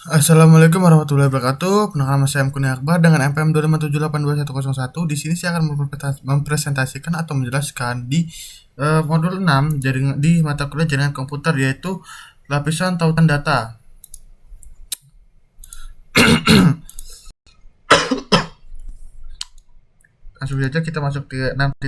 Assalamualaikum warahmatullahi wabarakatuh. Perkenalkan nama saya Mkuni Akbar dengan NPM 257822101. Di sini saya akan mempresentasikan atau menjelaskan di modul 6 jaringan di mata kuliah jaringan komputer, yaitu lapisan tautan data. Langsung saja kita masuk ke 6.1.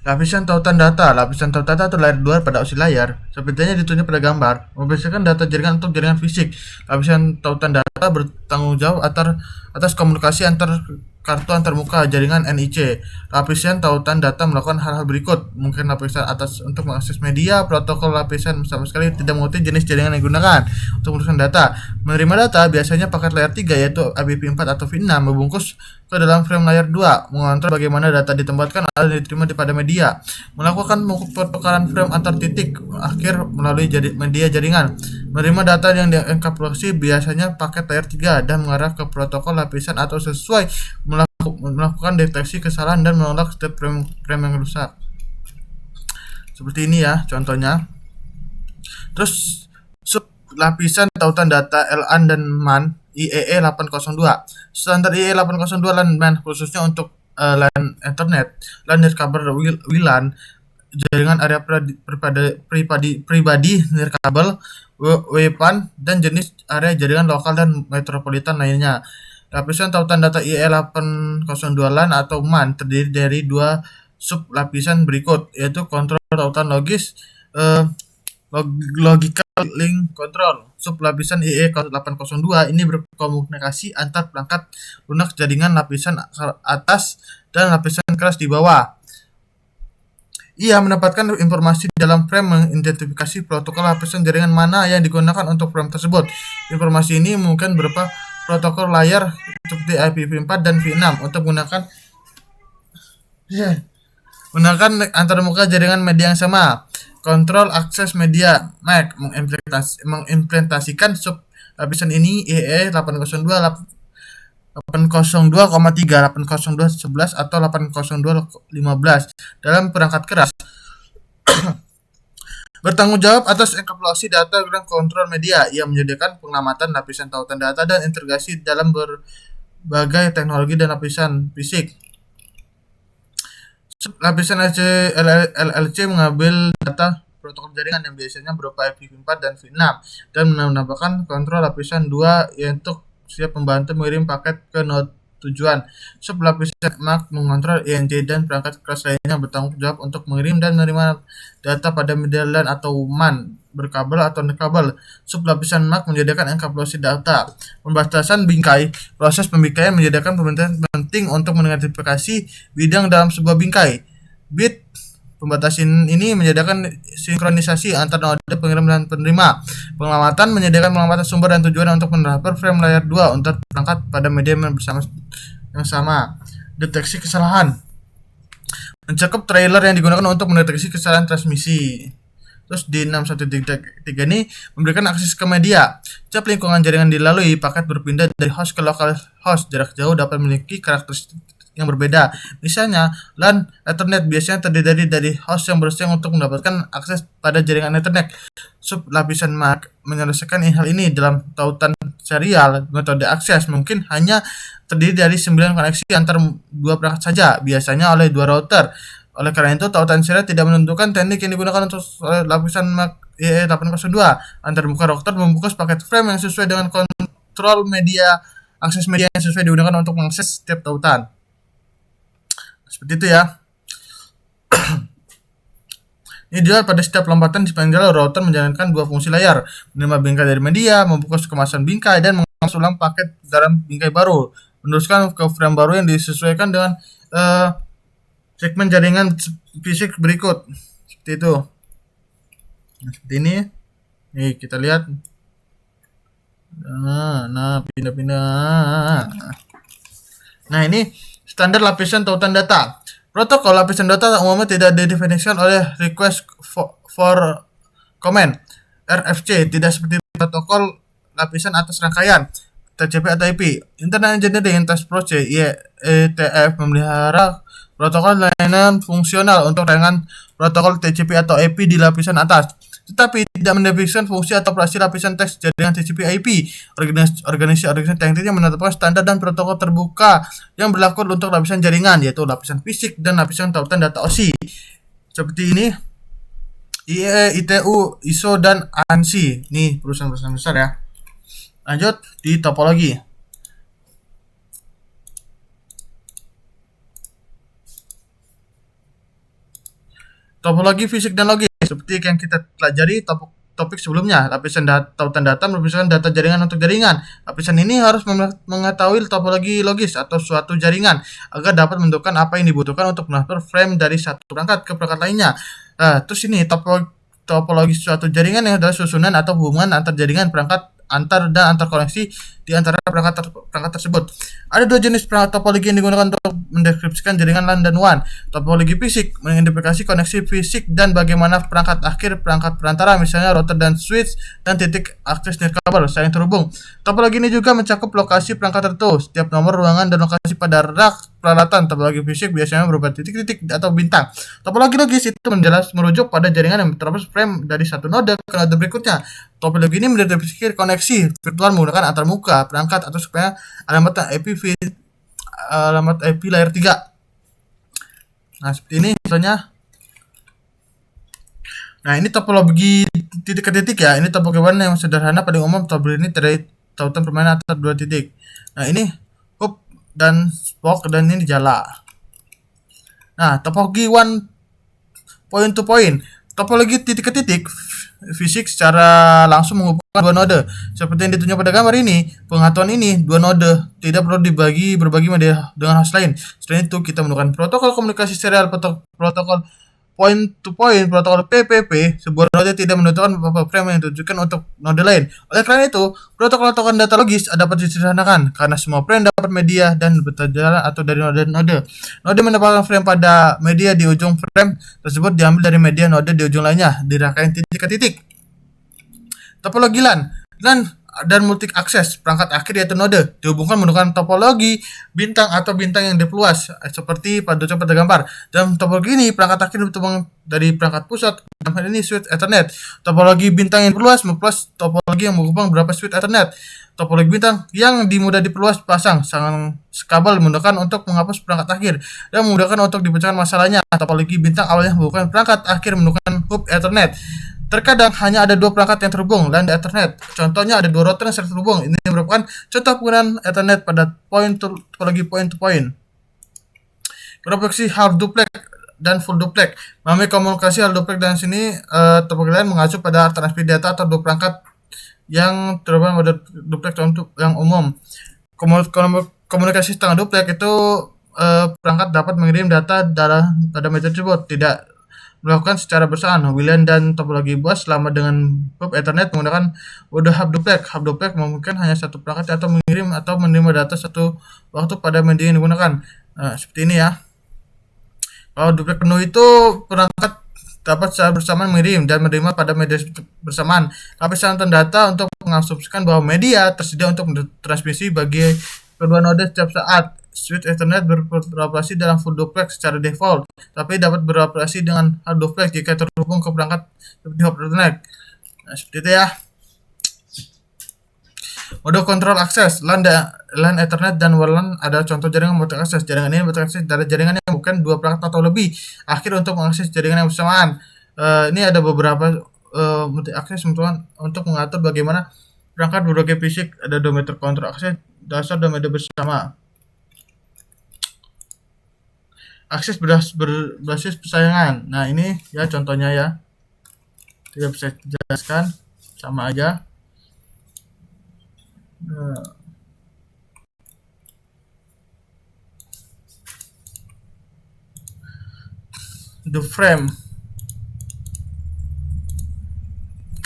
Lapisan tautan data. Lapisan tautan data terlihat luar pada osi layar, sepertinya ditunjuk pada gambar, membedakan data jaringan untuk jaringan fisik. Lapisan tautan data bertanggung jawab atas komunikasi antar kartu antarmuka jaringan NIC. Lapisan tautan data melakukan hal-hal berikut. Mungkin lapisan atas untuk mengakses media. Protokol lapisan sama sekali tidak mengikuti jenis jaringan yang digunakan untuk meneruskan data. Menerima data biasanya paket layar 3 yaitu ABP4 atau V6 membungkus ke dalam frame layar 2, mengontrol bagaimana data ditempatkan atau diterima pada media, melakukan pertukaran frame antar titik akhir melalui media jaringan, menerima data yang dienkripsi biasanya paket layar 3 dan mengarah ke protokol lapisan atau sesuai melakukan deteksi kesalahan dan menolak setiap frame yang rusak. Seperti ini ya contohnya. Terus sub lapisan tautan data LAN dan MAN IEE 802. Standar IEE 802 LAN MAN khususnya untuk LAN Ethernet, LAN nirkabel WLAN, jaringan area pribadi nirkabel, WPAN, dan jenis area jaringan lokal dan metropolitan lainnya. Lapisan tautan data IEE 802 LAN atau MAN terdiri dari dua sub lapisan berikut, yaitu kontrol tautan logis, logical link control. Sub lapisan IE 802 ini berkomunikasi antar perangkat lunak jaringan lapisan atas dan lapisan keras di bawah. Ia mendapatkan informasi dalam frame, mengidentifikasi protokol lapisan jaringan mana yang digunakan untuk frame tersebut. Informasi ini mungkin berupa protokol layar seperti IPv4 dan V6 untuk menggunakan antarmuka jaringan media yang sama. Kontrol akses media MAC mengimplementasikan sub lapisan ini IE 802, 802,3, 802.11 atau 802.15 dalam perangkat keras. Bertanggung jawab atas enkripsi data dan kontrol media. Ia menyediakan pengamatan lapisan tautan data dan integrasi dalam berbagai teknologi dan lapisan fisik. Lapisan LLC mengambil data protokol jaringan yang biasanya berupa IPv4 dan V6 dan menambahkan kontrol lapisan 2 untuk siap membantu mengirim paket ke node tujuan. Sub lapisan MAC mengontrol INC dan perangkat keras lainnya bertanggung jawab untuk mengirim dan menerima data pada media LAN atau MAN berkabel atau nirkabel. Sub lapisan MAC menyediakan enkripsi data. Pembatasan bingkai. Proses pembingkaian menyediakan pembatasan penting untuk mengidentifikasi bidang dalam sebuah bingkai. Bit pembatasan ini menyediakan sinkronisasi antar node pengirim dan penerima. Pengamatan menyediakan pengamatan sumber dan tujuan untuk menerapkan frame layar 2 untuk perangkat pada media yang sama. Deteksi kesalahan mencakup trailer yang digunakan untuk mendeteksi kesalahan transmisi. Terus di 6.1.3 ini memberikan akses ke media. Setiap lingkungan jaringan dilalui, paket berpindah dari host ke lokal host. Jarak jauh dapat memiliki karakteristik yang berbeda. Misalnya, LAN Ethernet biasanya terdiri dari host yang bersaing untuk mendapatkan akses pada jaringan Ethernet. Sub lapisan MAC menyelesaikan hal ini dalam tautan serial. Metode akses mungkin hanya terdiri dari 9 koneksi antar dua perangkat saja, biasanya oleh dua router. Oleh karena itu, tautan serial tidak menentukan teknik yang digunakan untuk lapisan MAC IE 802. Antarmuka router membungkus paket frame yang sesuai dengan kontrol media, akses media yang sesuai digunakan untuk mengakses setiap tautan. Seperti itu ya. Ini dia pada setiap lompatan di sepanjang jalur router menjalankan dua fungsi layar, menerima bingkai dari media, membungkus kemasan bingkai, dan mengakses ulang paket dalam bingkai baru, meneruskan ke frame baru yang disesuaikan dengan segmen jaringan fisik berikut. Seperti itu. Nah, seperti ini. Nih, kita lihat. Nah, pindah-pindah. Nah, ini standar lapisan tautan data. Protokol lapisan data umumnya tidak didefinisikan oleh request for comment RFC, tidak seperti protokol lapisan atas rangkaian TCP atau IP. Internet Engineering Task Force (IETF) memelihara protokol layanan fungsional untuk jaringan protokol TCP atau IP di lapisan atas, tetapi tidak mendefinisikan fungsi atau operasi lapisan teks jaringan TCP/IP. Organisasi teknik yang menetapkan standar dan protokol terbuka yang berlaku untuk lapisan jaringan, yaitu lapisan fisik dan lapisan tautan data OSI. Seperti ini, IE, ITU, ISO, dan ANSI. Ini perusahaan-perusahaan besar ya. Lanjut di topologi. Topologi fisik dan logis seperti yang kita pelajari topik sebelumnya. Lapisan tautan data merupakan data jaringan untuk jaringan. Lapisan ini harus mengetahui topologi logis atau suatu jaringan agar dapat menentukan apa yang dibutuhkan untuk mengatur frame dari satu perangkat ke perangkat lainnya. Terus ini topologi suatu jaringan yang adalah susunan atau hubungan antar jaringan perangkat antar koneksi di antara perangkat tersebut. Ada dua jenis topologi yang digunakan untuk mendeskripsikan jaringan LAN dan WAN. Topologi fisik mengidentifikasi koneksi fisik dan bagaimana perangkat akhir perangkat perantara, misalnya router dan switch, dan titik akses nirkabel saling terhubung. Topologi ini juga mencakup lokasi perangkat tertentu, setiap nomor ruangan dan lokasi pada rak peralatan. Topologi fisik biasanya berupa titik-titik atau bintang. Topologi logis itu merujuk pada jaringan yang terhubung frame dari satu node ke node berikutnya. Topologi ini mendefinisikan koneksi virtual menggunakan antarmuka perangkat atau supaya alamat IP layer 3. Nah, seperti ini contohnya. Nah, ini topologi titik ke titik ya. Ini topologi WAN yang sederhana paling umum. Topologi ini dari tautan permainan atau dua titik. Nah, ini hub dan spoke dan ini jala. Nah, topologi WAN point to point. Topologi titik ke titik fisik secara langsung menghubungkan dua node. Seperti yang ditunjukkan pada gambar ini, pengetahuan ini dua node tidak perlu berbagi media dengan host lain. Selain itu, kita menggunakan protokol komunikasi serial, protokol point to point, protokol PPP. Sebuah node tidak menentukan beberapa frame yang ditujukan untuk node lain. Oleh karena itu, protokol token data logis dapat disederhanakan karena semua frame dapat media dan berjalan atau dari node. Node mendapatkan frame pada media di ujung frame tersebut diambil dari media node di ujung lainnya, dirangkai titik ke titik. Topologi LAN dan multi akses perangkat akhir yaitu node dihubungkan menggunakan topologi bintang atau bintang yang diperluas seperti pada gambar. Dalam topologi ini perangkat akhir ditambah dari perangkat pusat, dalam hal ini switch Ethernet. Topologi bintang yang diperluas topologi yang menghubungkan beberapa switch Ethernet. Topologi bintang yang mudah diperluas pasang kabel menggunakan untuk menghapus perangkat akhir dan memudahkan untuk dipecahkan masalahnya. Topologi bintang awalnya menghubungkan perangkat akhir menggunakan hub Ethernet. Terkadang hanya ada dua perangkat yang terhubung LAN dan Ethernet. Contohnya ada dua router yang sering terhubung. Ini merupakan contoh penggunaan Ethernet pada topologi point to point. Komunikasi half duplex dan full duplex. Memahami komunikasi half duplex dan sini topologi lain mengacu pada transmisi data atau dua perangkat yang terhubung pada duplex untuk yang umum. Komunikasi setengah duplex itu perangkat dapat mengirim data pada media tersebut, tidak melakukan secara bersamaan. WLAN dan topologi bus selama dengan hub Ethernet menggunakan mode hub duplex. Hub duplex memungkinkan hanya satu perangkat atau mengirim atau menerima data satu waktu pada media yang digunakan. Seperti ini ya. Kalau duplex penuh itu perangkat dapat secara bersamaan mengirim dan menerima pada media bersamaan. Lapisan data untuk mengasumsikan bahwa media tersedia untuk transmisi bagi kedua node setiap saat. Switch Ethernet beroperasi dalam full duplex secara default, tapi dapat beroperasi dengan hard duplex jika terhubung ke perangkat seperti hub Ethernet. Nah, seperti itu ya. Mode kontrol akses LAN Ethernet dan WLAN adalah contoh jaringan multi akses. Jaringan ini berakses dari jaringan yang bukan dua perangkat atau lebih akhir untuk mengakses jaringan yang bersamaan. Ini ada beberapa multi akses untuk mengatur bagaimana perangkat berbagai fisik. Ada dometer kontrol akses dasar dan media bersama. Akses berbasis persaingan. Nah, ini ya contohnya ya. Tidak bisa dijelaskan, sama aja. The frame.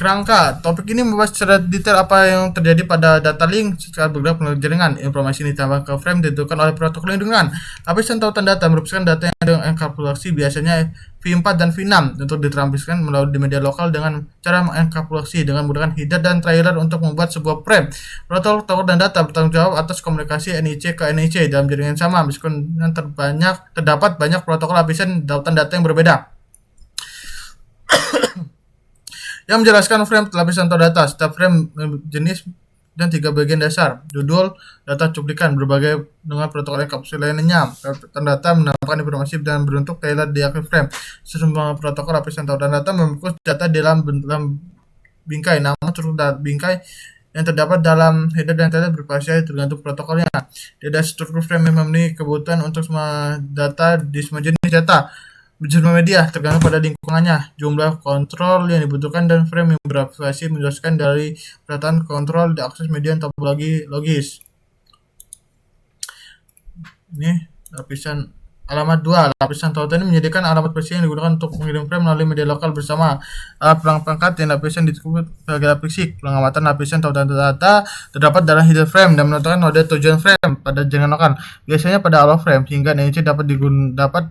Kerangka. Topik ini membahas secara detail apa yang terjadi pada data link secara bergerak melalui jaringan. Informasi ini ditambah ke frame ditentukan oleh protokol lindungan. Lapisan tautan data merupakan data yang dengan enkapsulasi biasanya V4 dan V6 untuk ditranspilkan melalui media lokal dengan cara mengenkapsulasi dengan menggunakan header dan trailer untuk membuat sebuah frame. Protokol dan data bertanggung jawab atas komunikasi NIC ke NIC dalam jaringan yang sama meskipun terdapat banyak protokol lapisan tautan data yang berbeda. Yang menjelaskan frame lapisan atau data. Setiap frame jenis dan 3 bagian dasar: judul, data cuplikan, berbagai dengan protokol enkapsulasi lainnya. Lapisan data menampilkan informasi dan berbentuk trailer di akhir frame. Semua protokol lapisan atau data membungkus data dalam bingkai. Nama struktur bingkai yang terdapat dalam header dan trailer bervariasi tergantung protokolnya. Data struktur frame memenuhi kebutuhan untuk semua data di semua jenis data. Jenis media tergantung pada lingkungannya, jumlah kontrol yang dibutuhkan, dan frame yang bervariasi menjelaskan dari peralatan kontrol diakses media topologi logis. Ini lapisan alamat 2. Lapisan tautan ini menyediakan alamat presisi yang digunakan untuk mengirim frame melalui media lokal bersama perangkat yang lapisan disebut sebagai lapis. Pengamatan lapisan tautan data terdapat dalam header frame dan menentukan node tujuan frame pada jaringan lokal, biasanya pada awal frame, sehingga NIC dapat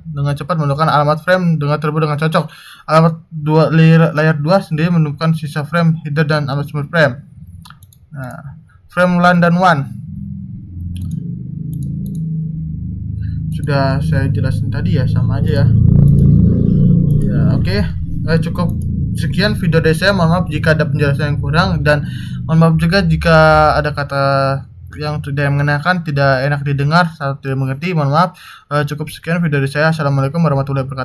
dengan cepat menemukan alamat frame tersebut dengan cocok. Alamat layer 2 sendiri menentukan sisa frame, header, dan alamat sumber frame. Nah, frame LAN dan WAN sudah saya jelasin tadi ya, sama aja ya. Ya, oke. Cukup sekian video dari saya. Mohon maaf jika ada penjelasan yang kurang, dan mohon maaf juga jika ada kata yang tidak mengenakan, tidak enak didengar, atau tidak mengerti. Mohon maaf. Cukup sekian video dari saya. Assalamualaikum warahmatullahi wabarakatuh.